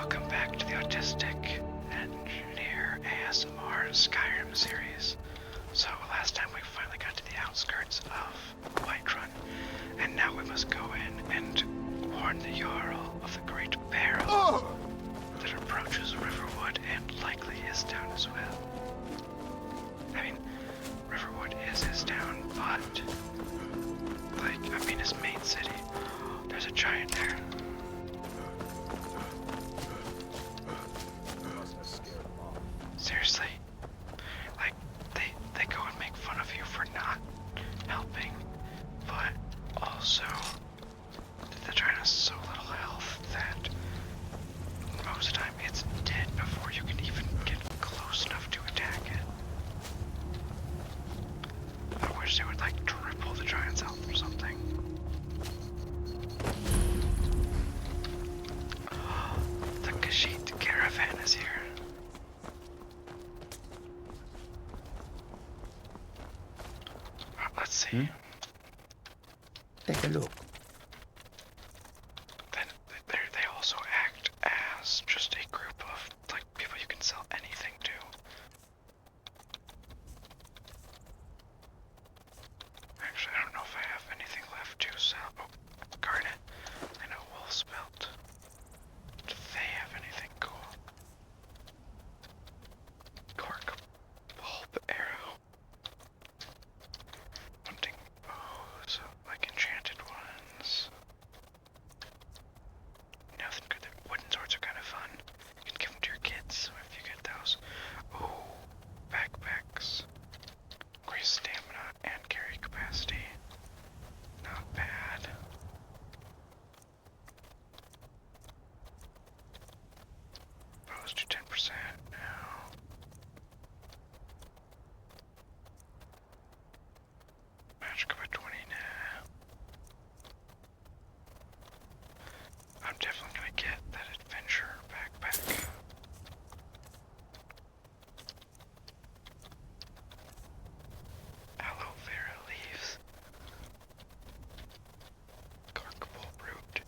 welcome back to the Autistic Engineer ASMR Skyrim series. So last time we finally got to the outskirts of Whiterun, and now we must go in and warn the Jarl of the great peril that approaches Riverwood and likely his town as well. I mean, Riverwood is his town, but his main city. There's a giant there. Seriously, they go and make fun of you for not helping, but also the giant has so little health that most of the time it's dead before you can even get close enough to attack it. I wish they would triple the giant's health or something. The Khajiit caravan is here. Let's see. Take a look. Then they also act as just a group of people you can sell anything to. Actually, I don't know if I have anything left to sell. Oh, garnet and a wolf's belt. Do they have anything cool? Cork, bulb, arrow. Hunting bows, enchanted ones. Nothing good. Wooden swords are kind of fun. You can give them to your kids if you get those. Ooh, backpacks. Increase stamina and carry capacity. Not bad. Bows to 10% now. Magic up at 20 now. I'm definitely gonna get that adventure backpack. Aloe vera leaves. Carkable root.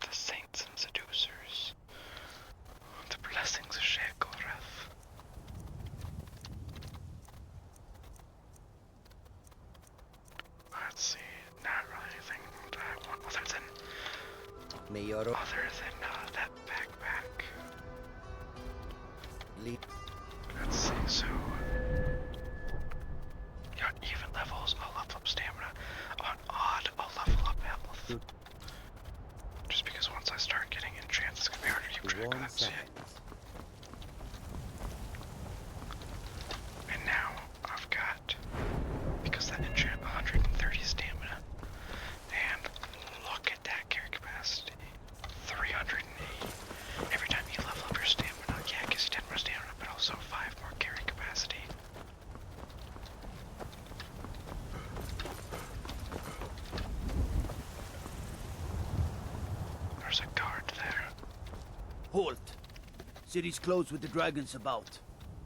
The saints and seducers. The blessings of Shekorath. Let's see, not really anything that I want other than that backpack. Let's see, so on even levels, I'll level up stamina. On odd, I'll level up health. Just because once I start getting enchants, it's gonna be harder to keep track of that shit. And now I've got, because that enchant 130 stamina, and look at that carry capacity, 380. Every time you level up your stamina, yeah, it gives you 10 more stamina, but also 5 more carry capacity. There's a guard there. Halt! City's closed with the dragons about.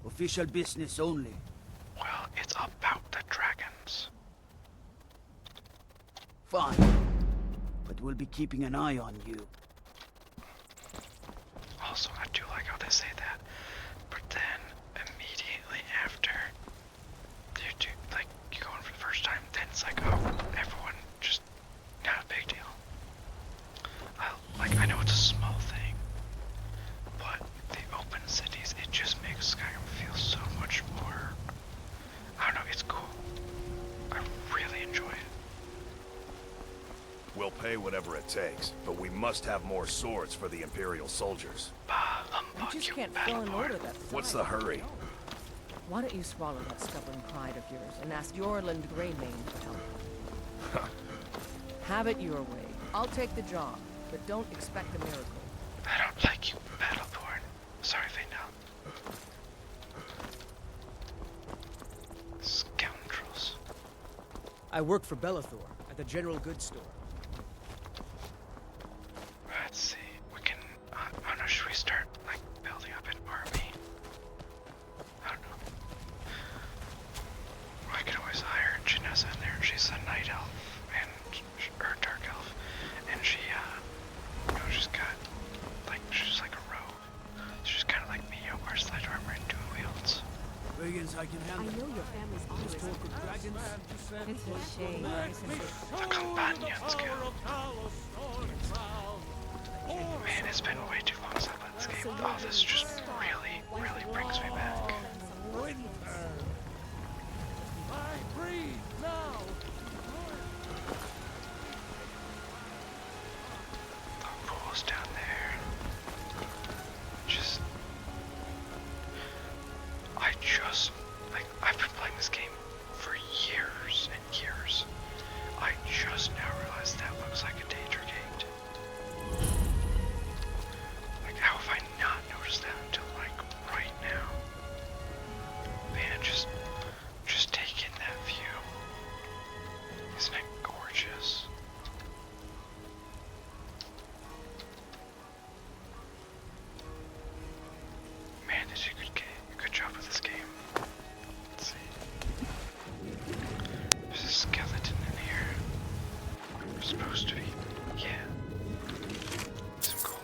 Official business only. Well, it's about the dragons. Fine. But we'll be keeping an eye on you. Also, I do like how they say that, but then immediately after you go in for the first time, then it's everyone just not a big deal. I know it's a small thing, but the open cities, it just makes Skyrim feel so much more, I don't know, it's cool. I really enjoy it. We'll pay whatever it takes, but we must have more swords for the Imperial soldiers. Bah, humbug, You just you can't fill an battleborn. order that What's the hurry? Why don't you swallow that stubborn pride of yours and ask Yorland Greymane to help? Have it your way. I'll take the job, but don't expect a miracle. I don't like you, Battleborn. Sorry, Vayne. Scoundrels. I work for Bellathor at the General Goods Store. Let's see. We can. I don't know. Should we start building up an army? I don't know. I can always hire Janessa in there. She's a night elf. It's a shame, isn't it? The Companions Guild. Man, it's been way too long since I played this game. Oh, this just really, really brings me back. The pool's down there. I've been playing this game for years and years. I just now realized that looks like a danger gate. Like, how have I not noticed that until, like, right now? Man, just take in that view. Isn't it gorgeous? Man, they did a good job with this game. Let's see. There's a skeleton in here. We're supposed to be. Yeah. Some cool.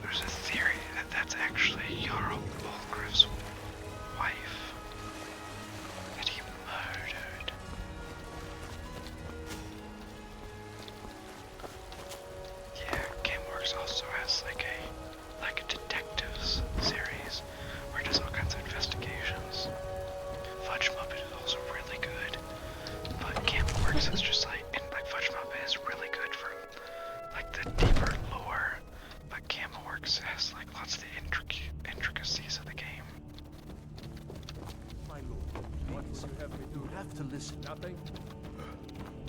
There's a theory that that's actually Jarl Bulgriff's wife that he murdered. Yeah, GameWorks also has like a detectives series where it does all kinds of investigations. Fudge Muppet is also really good, but GameWorks is just like, and like Fudge Muppet is really good for like the deeper lore, but GameWorks has like lots of the intricacies of the game. My lord, what is you have me do? You have to listen. Nothing.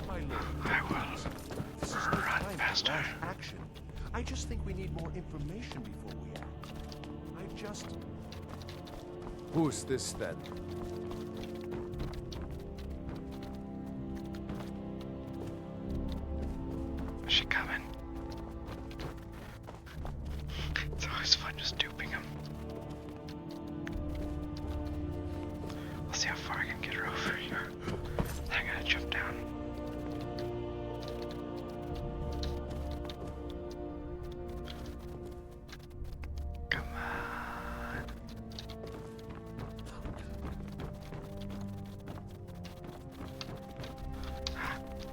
My lord, I will this is no run time for faster. rash action. I just think we need more information before we act. Who's this then? Is she coming? It's always fun just duping him. Let's see how far I can get her over here. Then I gotta jump down. Come on.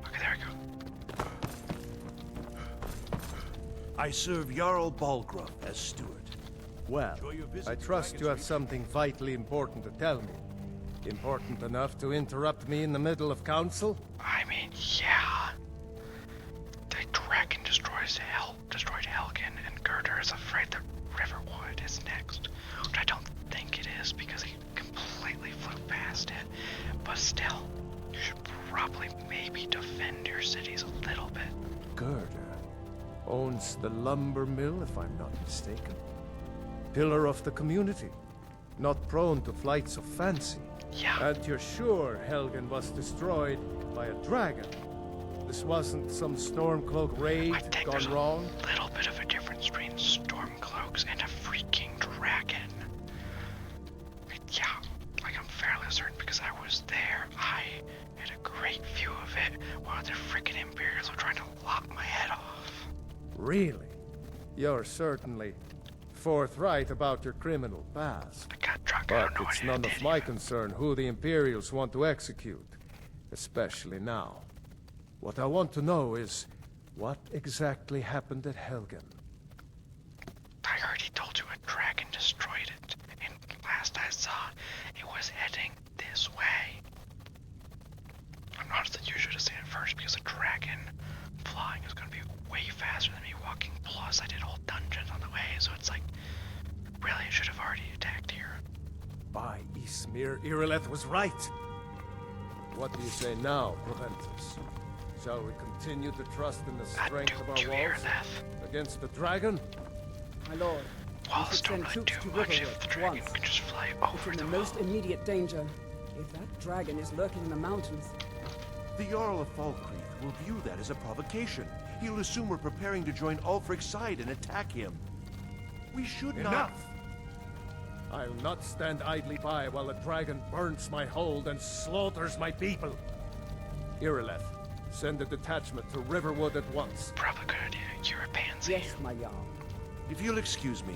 Okay, there we go. I serve Jarl Balgruff as steward. Well, Enjoy your visit I to trust you have Dragon's something vitally important to tell me. Important enough to interrupt me in the middle of council? I mean, yeah. The dragon destroyed Helgen, and Gerdur is afraid that Riverwood is next. Which I don't think it is, because he completely flew past it. But still, you should probably maybe defend your cities a little bit. Gerda owns the lumber mill, if I'm not mistaken. Pillar of the community. Not prone to flights of fancy. Yeah. And you're sure Helgen was destroyed by a dragon? This wasn't some Stormcloak raid I think there's gone a wrong? little bit of a difference between Stormcloaks and a freaking dragon. Yeah, like I'm fairly certain because I was there. I had a great view of it while the freaking Imperials were trying to lock my head off. Really? You're certainly forthright about your criminal past. I got drunk. I But don't know it's what I none did of my even. concern who the Imperials want to execute. Especially now. What I want to know is, what exactly happened at Helgen? I heard he told you a dragon destroyed it, and last I saw, it was heading this way. I'm honestly you should have seen it first because a dragon flying is going to be way faster than me walking. Plus, I did whole dungeons on the way, so it's like, really, it should have already attacked here. By Ismir, Irileth was right. What do you say now, Proventus? Shall we continue to trust in the strength of Duped you, our walls Irileth. against the dragon? My lord, Walls should don't send really troops do to much Riverwood if the at dragon once. can just fly it's over in the the wall. most immediate danger. If that dragon is lurking in the mountains, The Jarl of Falkreath will view that as a provocation. He'll assume we're preparing to join Ulfric's side and attack him. We should not... Enough! I'll not stand idly by while a dragon burns my hold and slaughters my people. Irileth, send a detachment to Riverwood at once. Probably a good idea. You're a pansy. yes, my Jarl. If you'll excuse me,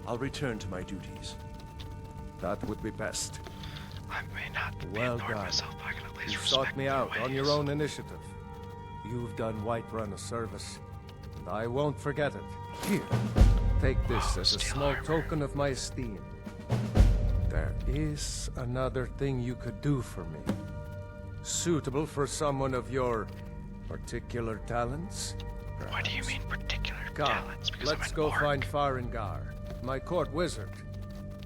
I'll return to my duties. That would be best. I may not be Well Lord done. myself, but I can at Please You respect sought me my out on your ways. own initiative. You've done Whiterun a service, and I won't forget it. Here, take this Whoa, as a steel small armor. token of my esteem. There is another thing you could do for me. Suitable for someone of your particular talents? What do you perhaps? mean particular Come, talents? Because let's I'm an go orc. find Farengar, my court wizard.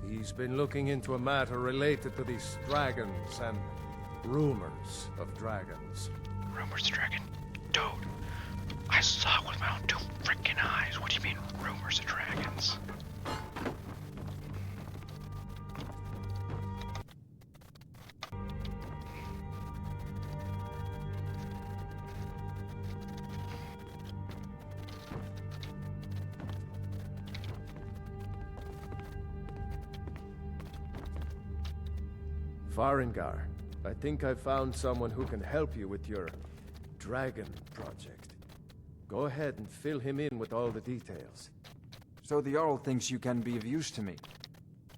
He's been looking into a matter related to these dragons and rumors of dragons. Rumors dragon. Dude, I saw it with my own two freaking eyes. What do you mean, rumors of dragons? Farengar, I think I found someone who can help you with your dragon project. Go ahead and fill him in with all the details. So the Jarl thinks you can be of use to me.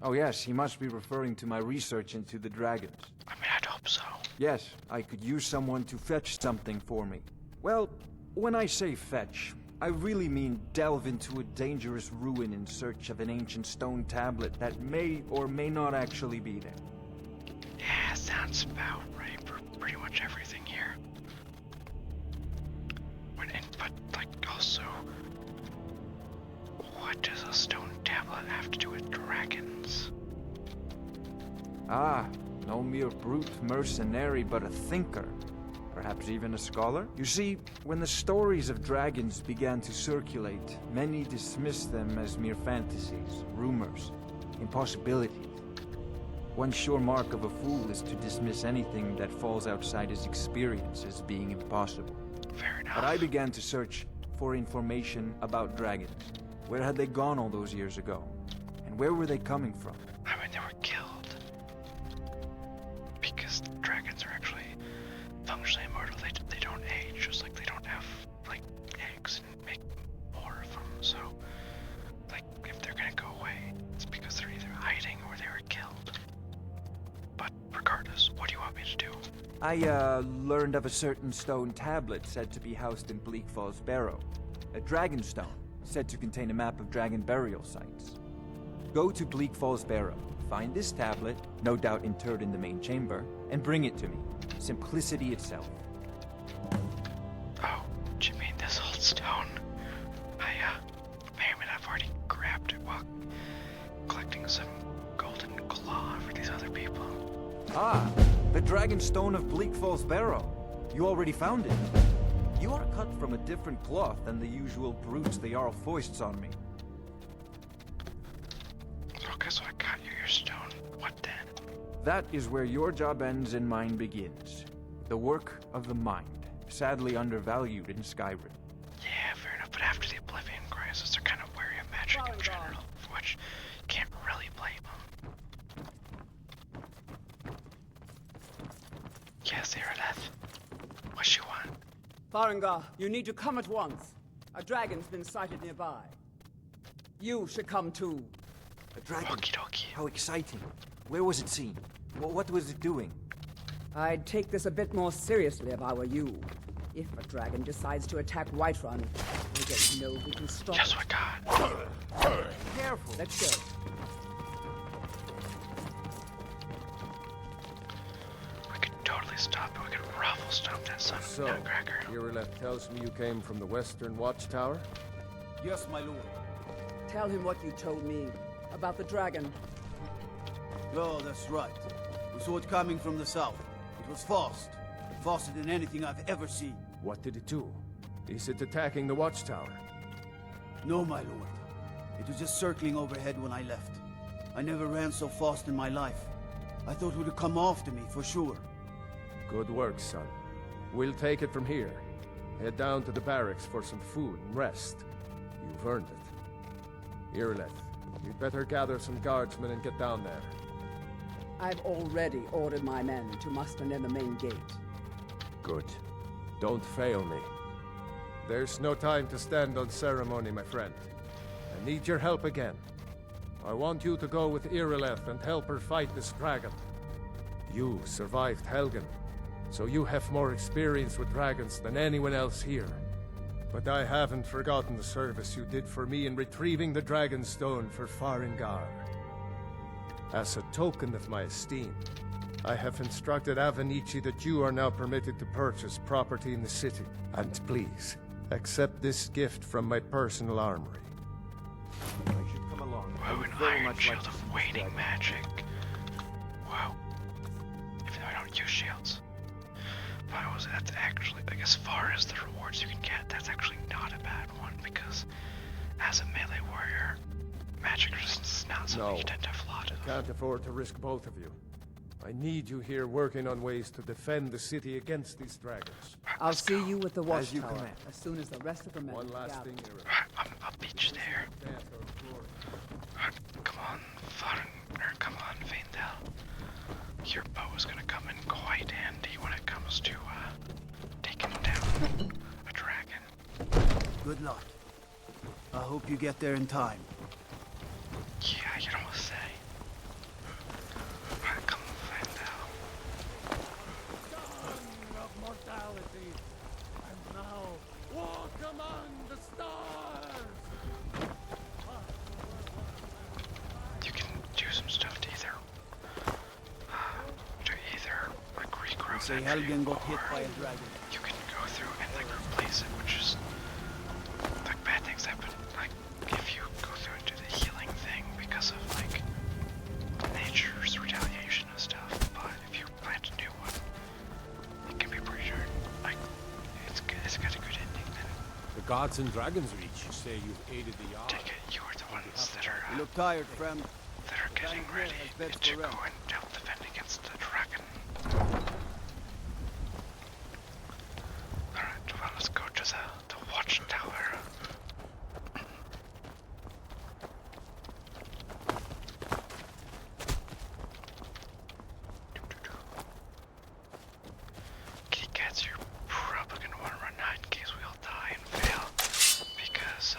Oh yes, he must be referring to my research into the dragons. I mean, I'd hope so. Yes, I could use someone to fetch something for me. Well, when I say fetch, I really mean delve into a dangerous ruin in search of an ancient stone tablet that may or may not actually be there. Yeah, sounds about right for pretty much everything here. But, like, also, what does a stone tablet have to do with dragons? Ah, no mere brute mercenary, but a thinker. Perhaps even a scholar? You see, when the stories of dragons began to circulate, many dismissed them as mere fantasies, rumors, impossibilities. One sure mark of a fool is to dismiss anything that falls outside his experience as being impossible. Fair enough. But I began to search for information about dragons. Where had they gone all those years ago? And where were they coming from? I mean, they were killed. Because dragons are actually functionally immortal. They don't age, just like they don't have, like, eggs and make more of them. So, like, if they're gonna go away, it's because they're either hiding or they were killed. But regardless, what do you want me to do? I, learned of a certain stone tablet said to be housed in Bleak Falls Barrow. A dragon stone, said to contain a map of dragon burial sites. Go to Bleak Falls Barrow, find this tablet, no doubt interred in the main chamber, and bring it to me. Simplicity itself. Oh, do you mean this old stone? I mean, I've already grabbed it while collecting some golden claw for these other people. Ah, the dragon stone of Bleak Falls Barrow. You already found it. You are cut from a different cloth than the usual brutes the Jarl foists on me. Okay, so I got you your stone. What then? That is where your job ends and mine begins. The work of the mind, sadly undervalued in Skyrim. Yeah, fair enough, but after the Oblivion Crisis, they're kind of wary of magic in general, for which you can't really blame them. Yes, Irileth. What you want? Farengar, you need to come at once. A dragon's been sighted nearby. You should come too. A dragon? Okie dokie. How exciting. Where was it seen? What was it doing? I'd take this a bit more seriously if I were you. If a dragon decides to attack Whiterun, I don't know who can stop Guess it. what, God? Careful. Let's go. We could totally stop it. We could ruffle stomp that son of a So, nutcracker. Irileth tells me you came from the Western Watchtower? Yes, my lord. Tell him what you told me about the dragon. Oh, that's right. We saw it coming from the south. It was fast. Faster than anything I've ever seen. What did it do? Is it attacking the Watchtower? No, my lord. It was just circling overhead when I left. I never ran so fast in my life. I thought it would come after me, for sure. Good work, son. We'll take it from here. Head down to the barracks for some food and rest. You've earned it. Irileth, you'd better gather some guardsmen and get down there. I've already ordered my men to muster near the main gate. Good. Don't fail me. There's no time to stand on ceremony, my friend. I need your help again. I want you to go with Irileth and help her fight this dragon. You survived Helgen. so you have more experience with dragons than anyone else here. But I haven't forgotten the service you did for me in retrieving the Dragon Stone for Farengar. As a token of my esteem, I have instructed Avenici that you are now permitted to purchase property in the city. And please, accept this gift from my personal armory. I should come along. I Whoa, would an very iron much like shield to of see this waiting dragon. magic. Wow. Even though I don't use shields. But I was that's actually like as far as the rewards you can get, that's actually not a bad one because as a melee warrior, magic resistance is not something No. you tend to have a lot of. Can't afford to risk both of you. I need you here working on ways to defend the city against these dragons. I'll Let's see go. you with the As you watchtower command. as soon as the rest of the men One last gather. thing, Ira. I'll beat you there. Come on, come on, Vaindel. Your bow is gonna come in quite handy when it comes to taking down a dragon. Good luck. I hope you get there in time. Yeah, you know what to say. Alright, come on, Vaindel. Of mortality, and now walk among the stars. You can do some stuff to either like regrow Say that tree, Helgen got hit or by a dragon. you can go through and like replace it, which is like bad things happen. Like if you go through and do the healing thing because of like nature's retaliation and stuff. But if you plant a new one, it can be pretty darn like it's good. It's got a good ending. Then The gods and dragons reach. You say you've aided the Jarl. take it. You are the ones that are You look tired, friend. getting Down here ready has beds to for go rent. and help defend against the dragon. Alright, well, let's go to the watchtower. Kitty cats, you're probably gonna want to run out in case we all die and fail. Because,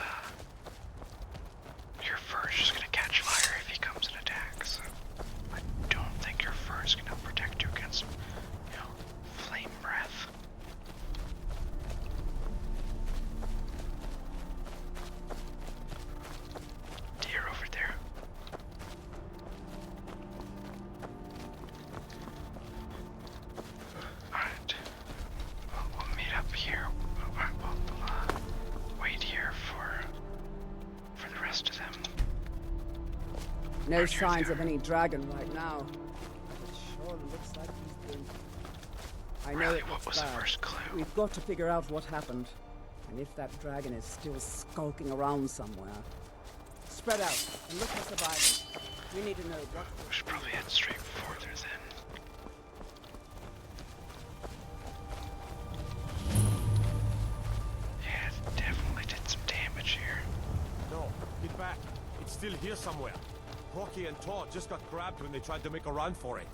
your fur is just gonna catch fire if he comes and attacks. I don't think your fur is gonna protect you against, you know, flame breath. Deer over there. Alright. Well, we'll meet up here. We'll wait here for the rest of them. No signs of any dragon right now. It sure looks like he's been. I know Really, it what looks was the bad. first clue? We've got to figure out what happened. And if that dragon is still skulking around somewhere. Spread out and look for survivors. We need to know what. We should probably head straight further then. Yeah, it definitely did some damage here. No, get back. It's still here somewhere. Rocky and Todd just got grabbed when they tried to make a run for it.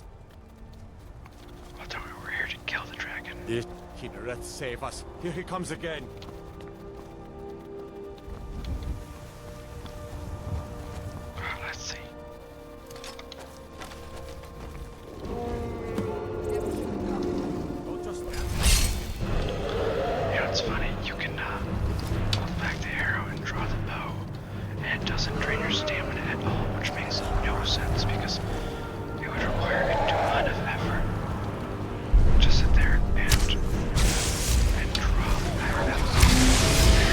I thought we were here to kill the dragon. This Kinneret, save us. Here he comes again. Let's see. Don't just You know, it's funny. You can hold back the arrow and draw the bow, and it doesn't drain your stamina at all, which makes no sense because it would require a ton of effort to sit there and draw the arrow.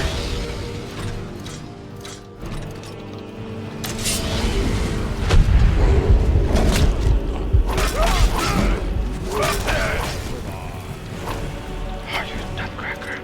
Oh, you nutcracker.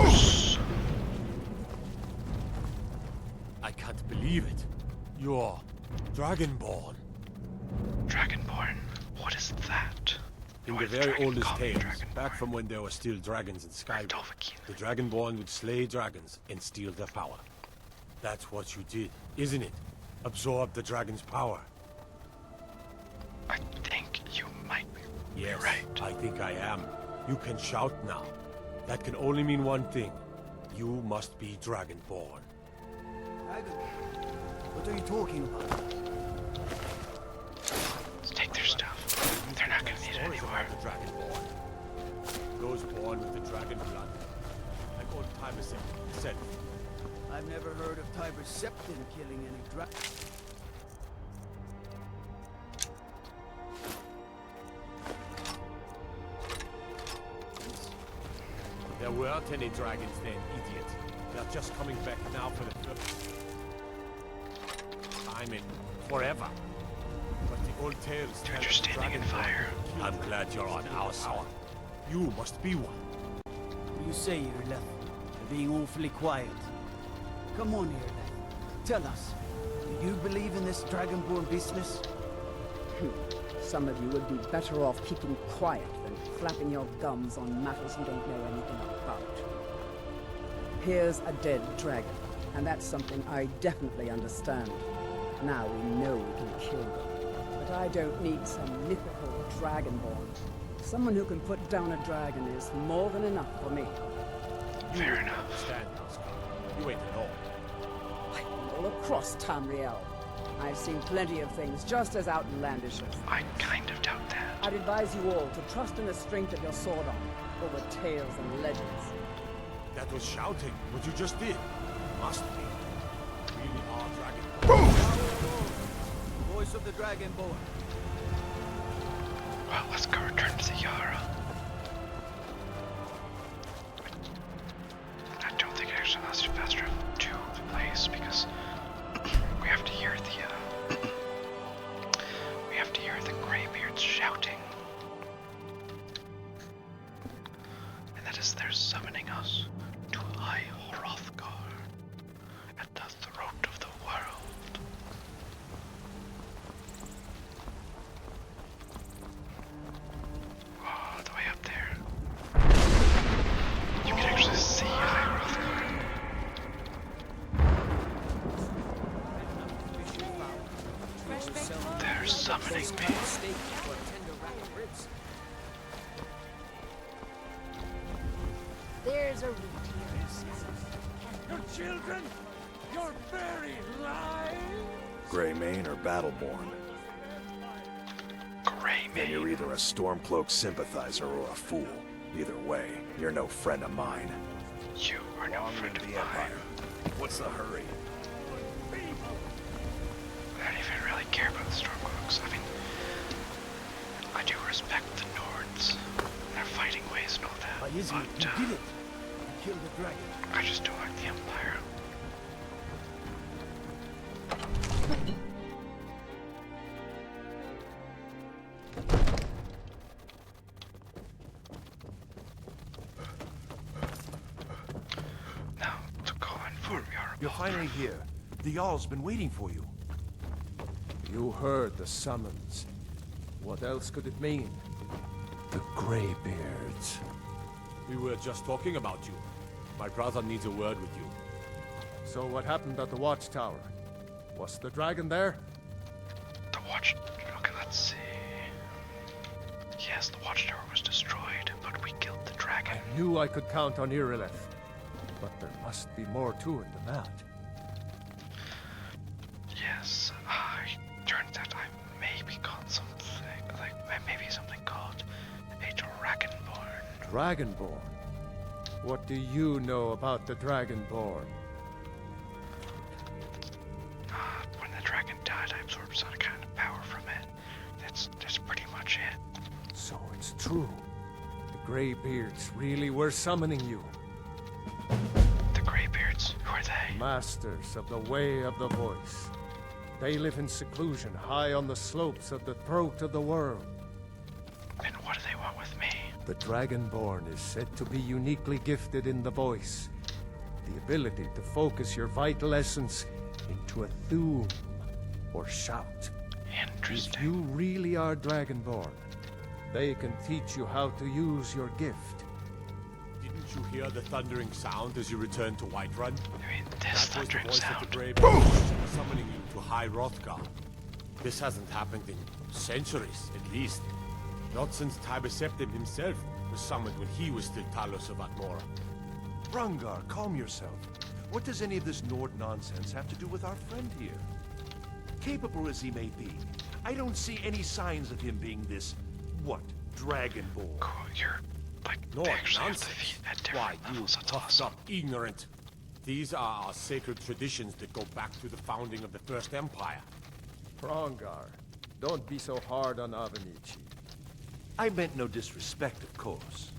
Zeus. I can't believe it. You're Dragonborn. Dragonborn. What is that? In Why the did very dragon oldest call me tales, Dragonborn? back from when there were still dragons in Skyrim, Dovahkiin. the Dragonborn would slay dragons and steal their power. That's what you did, isn't it? Absorb the dragon's power. I think you might be Yes, right. I think I am. You can shout now. That can only mean one thing. You must be Dragonborn. Dragon? What are you talking about? Let's take their stuff. They're not gonna need it Stories anymore. about the Dragonborn. Those born with the dragon blood. Like old Tiber said. I've never heard of Tiber Septim killing any There weren't any dragons then, idiot. They're just coming back now for the first time in forever. But the old tales Dude, tell you're us the standing in Dragonborn fire. killed I'm glad you're on our side. You must be one. What do you say, Irleth? You're being awfully quiet. Come on, Irleth. Tell us. Do you believe in this Dragonborn business? Some of you would be better off keeping quiet than flapping your gums on matters you don't know anything about. Here's a dead dragon, and that's something I definitely understand. Now we know we can kill them. But I don't need some mythical dragonborn. Someone who can put down a dragon is more than enough for me. Fair enough. Stand now, Scott. You ain't alone. I've been all across Tamriel. I've seen plenty of things just as outlandish as I kind of doubt that. I'd advise you all to trust in the strength of your sword arm over tales and legends. That was shouting. What you just did. Must be. Really are dragon. Voice of the Dragonborn. Well, let's go return to the Yara. I don't think it actually allows you to fast travel to the place because we have to hear the we have to hear the Greybeards shouting, and that is they're summoning us to High Hrothgar at the throat of the world. Oh, the way up there. You can actually see High Hrothgar. They're summoning me. There's a route here. Your children? Your very lives? Greymane or Battleborn? Then you're Greymane. either a Stormcloak sympathizer or a fool. Either way, you're no friend of mine. You are no friend of the mine. Empire. What's the hurry? I don't even really care about the Stormcloaks. I mean, I do respect the Nords, their fighting ways and all that, By Izmir, but you did it. You killed the dragon. I just don't like the Empire. Now, to go inform your You're finally here. The Jarl's been waiting for you. You heard the summons. What else could it mean? The Greybeards. We were just talking about you. My brother needs a word with you. So what happened at the watchtower? Was the dragon there? The watch... Okay, let's see. Yes, the watchtower was destroyed, but we killed the dragon. I knew I could count on Irileth. But there must be more to it than that. Yes, I turned out I maybe called something, like maybe something called a Dragonborn. Dragonborn? What do you know about the Dragonborn? When the dragon died, I absorbed some kind of power from it. That's pretty much it. So it's true. The Greybeards really were summoning you. The Greybeards, who are they? Masters of the Way of the Voice. They live in seclusion high on the slopes of the throat of the world. And what do they want with me? The Dragonborn is said to be uniquely gifted in the voice. The ability to focus your vital essence into a thum, or shout. Interesting. If you really are Dragonborn, they can teach you how to use your gift. Didn't you hear the thundering sound as you returned to Whiterun? I mean, this That was the thundering voice sound. of the Greybeard summoning you to High Hrothgar. This hasn't happened in centuries, at least. Not since Tiber Septim himself was summoned when he was still Talos of Atmora. Rangar, calm yourself. What does any of this Nord nonsense have to do with our friend here? Capable as he may be, I don't see any signs of him being this, what, Dragonborn. Cool, you're like No, they actually have nonsense. the feet at Why, different you levels. That's puffed awesome. up ignorant. These are our sacred traditions that go back to the founding of the First Empire. Hrongar, don't be so hard on Avenici. I meant no disrespect, of course.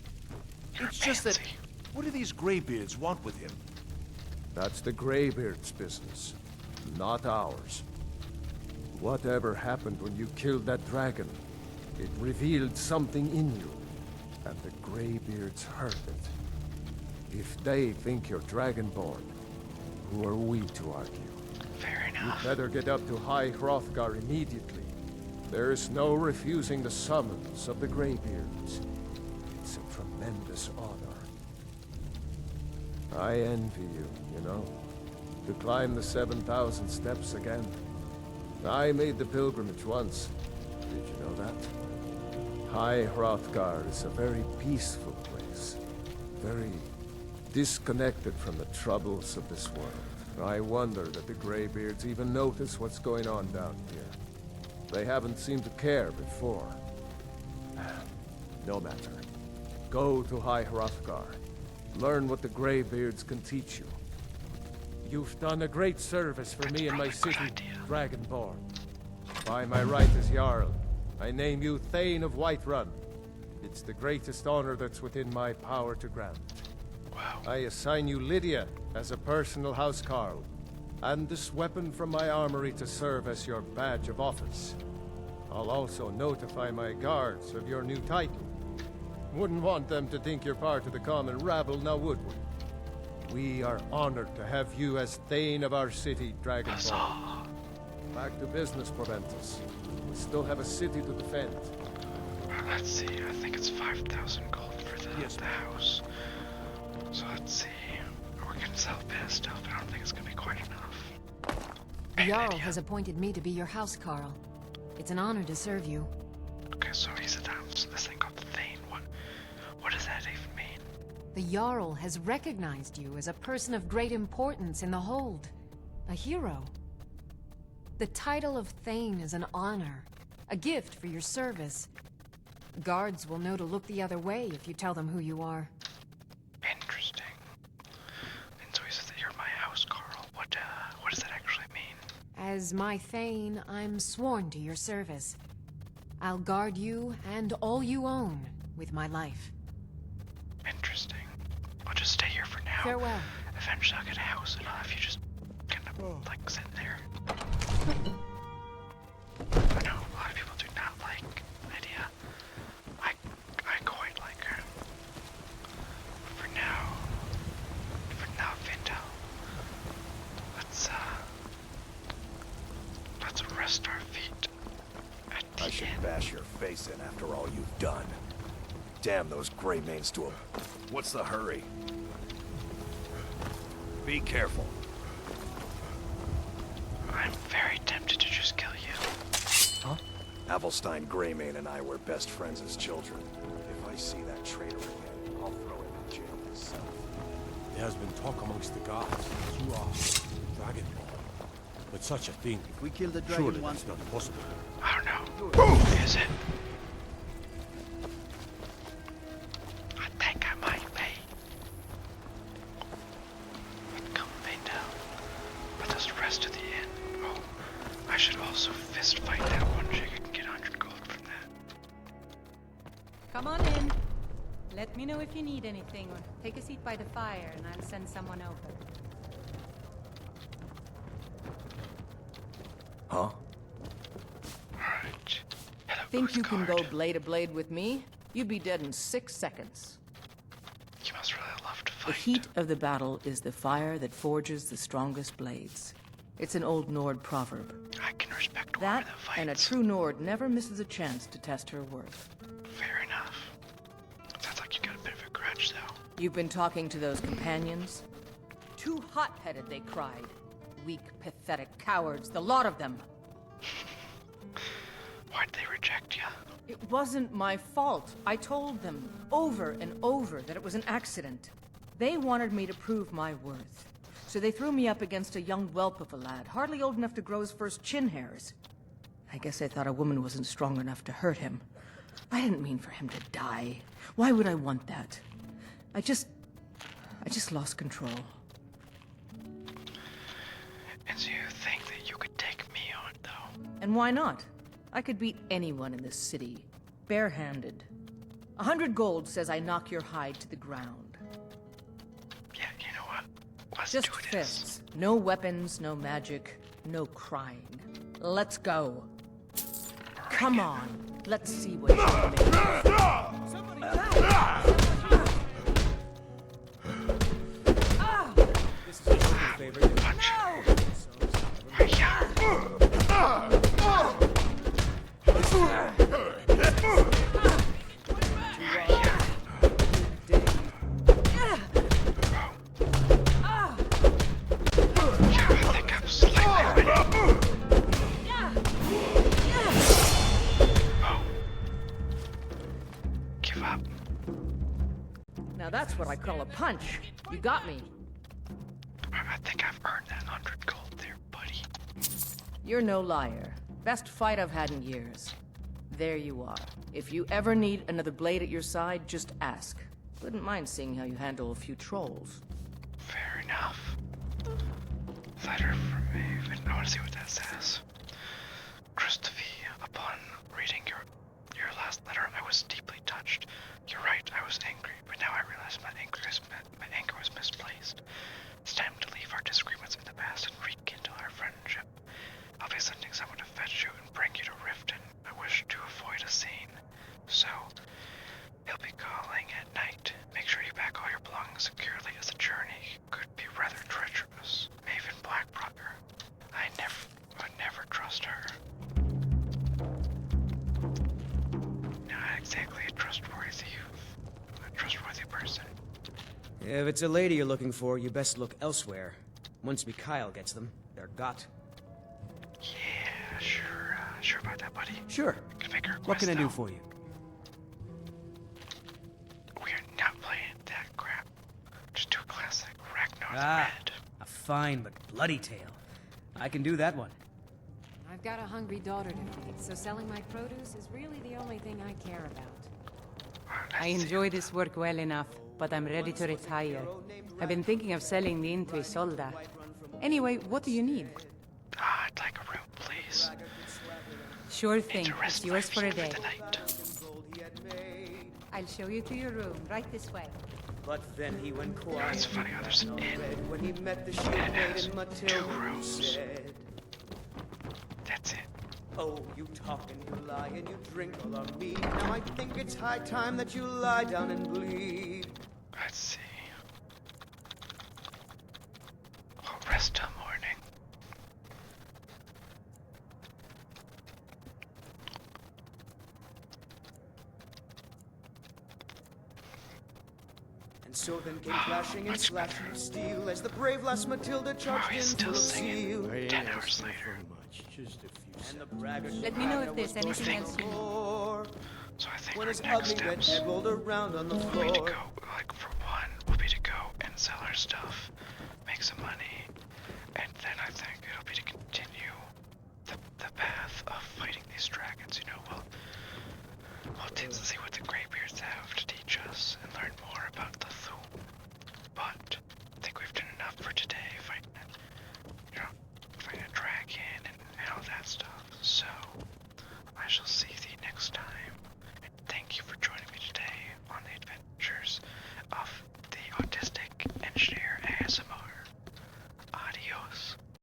You're It's just that, fancy. what do these Greybeards want with him? That's the Greybeard's business, not ours. Whatever happened when you killed that dragon, it revealed something in you, and the Greybeards heard it. If they think you're Dragonborn, who are we to argue? Fair enough. You'd better get up to High Hrothgar immediately. There's no refusing the summons of the Greybeards. It's a tremendous honor. I envy you, you know, to climb the 7,000 steps again. I made the pilgrimage once. Did you know that? High Hrothgar is a very peaceful place. Very disconnected from the troubles of this world. I wonder that the Greybeards even notice what's going on down here. They haven't seemed to care before. No matter. Go to High Hrothgar. Learn what the Greybeards can teach you. You've done a great service for me and my city, Dragonborn. By my right as Jarl, I name you Thane of Whiterun. It's the greatest honor that's within my power to grant. Wow. I assign you Lydia as a personal housecarl, and this weapon from my armory to serve as your badge of office. I'll also notify my guards of your new title. Wouldn't want them to think you're part of the common rabble, now would we? We are honored to have you as Thane of our city, Dragonborn. Huzzah. Back to business, Proventus. We still have a city to defend. Let's see, I think it's 5,000 gold for the house. So let's see. We can sell a bit of stuff, but I don't think it's gonna be quite enough. The Hey, Jarl Lydia. has appointed me to be your housecarl. It's an honor to serve you. Okay, so he's a so this thing called the Thane. What does that even mean? The Jarl has recognized you as a person of great importance in the Hold. A hero. The title of Thane is an honor. A gift for your service. Guards will know to look the other way if you tell them who you are. Interesting. And so he says that you're my house, Carl. What does that actually mean? As my Thane, I'm sworn to your service. I'll guard you and all you own with my life. Interesting. I'll just stay here for now. Farewell. Eventually I'll get a house and I'll have you just kind of like sit there. I know a lot of people do not like Lydia. I quite like her. For now, Vindel, let's rest our feet at the I should inn. bash your face in after all you've done. Damn those Greymanes to 'em. What's the hurry? Be careful. I'm very tempted to just kill you. Huh? Avelstein Greymane and I were best friends as children. If I see that traitor again, I'll throw him in jail myself. There has been talk amongst the guards that you are Dragonborn. But such a thing, If we kill the dragon surely once, that's not possible. I don't know. Is it? I think I might be. But come Vindel. Let us rest at the inn. Oh, I should also fist fight that one chick. I can get 100 gold from that. Come on in. Let me know if you need anything, or take a seat by the fire and I'll send someone over. Think you can go blade to blade with me? You'd be dead in 6 seconds. You must really love to The fight. heat of the battle is the fire that forges the strongest blades. It's an old Nord proverb. I can respect That, war that and a fights. true Nord never misses a chance to test her worth. Fair enough. Sounds like you got a bit of a grudge, though. You've been talking to those companions? Too hot-headed, they cried. Weak, pathetic cowards, the lot of them. Why'd they reject you? It wasn't my fault. I told them over and over that it was an accident. They wanted me to prove my worth. So they threw me up against a young whelp of a lad, hardly old enough to grow his first chin hairs. I guess they thought a woman wasn't strong enough to hurt him. I didn't mean for him to die. Why would I want that? I just lost control. And so you think that you could take me on, though? And why not? I could beat anyone in this city, barehanded. 100 gold says I knock your hide to the ground. Yeah, you know what? Let's Just do this. fists. No weapons, no magic, no crying. Let's go. Come on. Let's see what you can make. This is your favorite. Punch. Right here. Yeah, I think I'm slightly winning. Oh. Give up. Now that's what I call a punch. You got me. I think I've earned that 100 gold there, buddy. You're no liar. Best fight I've had in years. There you are. If you ever need another blade at your side, just ask. Wouldn't mind seeing how you handle a few trolls. Fair enough. Letter from Maven. I want to see what that says. Christophe, upon reading your last letter, I was deeply touched. You're right, I was angry, but now I realize my anger was misplaced. It's time to leave our disagreements in the past and rekindle our friendship. I'll be sending someone to fetch you and bring you to Riften. I wish to avoid a scene. So, he'll be calling at night. Make sure you pack all your belongings securely, as the journey could be rather treacherous. Maven Blackbrother. I would never trust her. Not exactly a trustworthy person. If it's a lady you're looking for, you best look elsewhere. Once Mikhail gets them, they're got. Yeah, sure about that, buddy. Sure. Can make a request, What can I do though. for you? We're not playing that crap. Just do a classic Ragnar's Ah, Red. a fine but bloody tale. I can do that one. I've got a hungry daughter to feed, so selling my produce is really the only thing I care about. I enjoy this work well enough, but I'm ready to retire. I've been thinking of selling me into Isolda. Anyway, what do you need? I'd like a room, please. Sure thing. To rest It's yours for a day. the night. I'll show you to your room, right this way. But then he went Oh, it's funny how there's an inn. when he met the And it has 2 rooms. That's it. Oh, you talk and you lie and you drink all on me. Now I think it's high time that you lie down and bleed. Let's see. Oh, rest till morning. And so then came clashing and slashing of steel as the brave lass Matilda Oh, charged he's in still full of singing. zeal. 10 hours later. And the braggart Let me know if there's was anything boasting else you need. more. So I think When our his next ugly red steps head rolled around on the will be to floor. go, like for one, will be to go and sell our stuff, make some money, and then I think it'll be to continue the path of fighting these dragons. You know, we'll tend to see what the Greybeards have to teach us and learn more about the Thum. But